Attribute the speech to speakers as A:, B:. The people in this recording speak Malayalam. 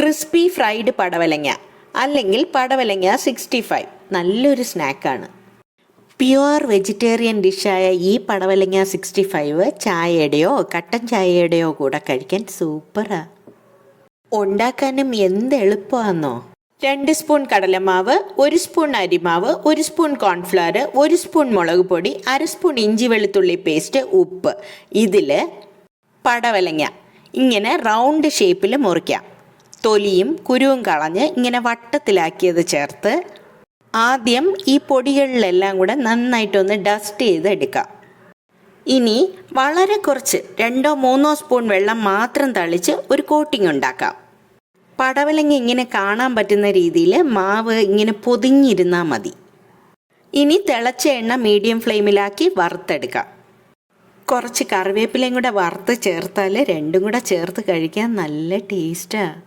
A: ക്രിസ്പി ഫ്രൈഡ് പടവലങ്ങ അല്ലെങ്കിൽ പടവലങ്ങ 65 നല്ലൊരു സ്നാക്കാണ്. പ്യുവർ വെജിറ്റേറിയൻ ഡിഷായ ഈ പടവലങ്ങ 65 ചായയുടെയോ കട്ടൻ ചായയുടെയോ കൂടെ കഴിക്കാൻ സൂപ്പറാ. ഉണ്ടാക്കാനും എന്ത് എളുപ്പമാണെന്നോ. 2 സ്പൂൺ കടലമാവ്, 1 സ്പൂൺ അരിമാവ്, 1 സ്പൂൺ കോൺഫ്ലവർ, 1 സ്പൂൺ മുളക് പൊടി, 1/2 സ്പൂൺ ഇഞ്ചി വെളുത്തുള്ളി പേസ്റ്റ്, ഉപ്പ്. ഇതിൽ പടവലങ്ങ ഇങ്ങനെ റൗണ്ട് ഷേപ്പിൽ മുറിക്കാം. തൊലിയും കുരുവും കളഞ്ഞ് ഇങ്ങനെ വട്ടത്തിലാക്കിയത് ചേർത്ത് ആദ്യം ഈ പൊടികളിലെല്ലാം കൂടെ നന്നായിട്ടൊന്ന് ഡസ്റ്റ് ചെയ്തെടുക്കാം. ഇനി വളരെ കുറച്ച് 2-3 സ്പൂൺ വെള്ളം മാത്രം തളിച്ച് ഒരു കോട്ടിംഗ് ഉണ്ടാക്കാം. പടവലങ്ങ ഇങ്ങനെ കാണാൻ പറ്റുന്ന രീതിയിൽ മാവ് ഇങ്ങനെ പൊതിഞ്ഞിരുന്നാൽ മതി. ഇനി തിളച്ച എണ്ണ മീഡിയം ഫ്ലെയിമിലാക്കി വറുത്തെടുക്കാം. കുറച്ച് കറിവേപ്പിലയും കൂടെ വറുത്ത് ചേർത്താൽ രണ്ടും കൂടെ ചേർത്ത് കഴിക്കാൻ നല്ല ടേസ്റ്റാണ്.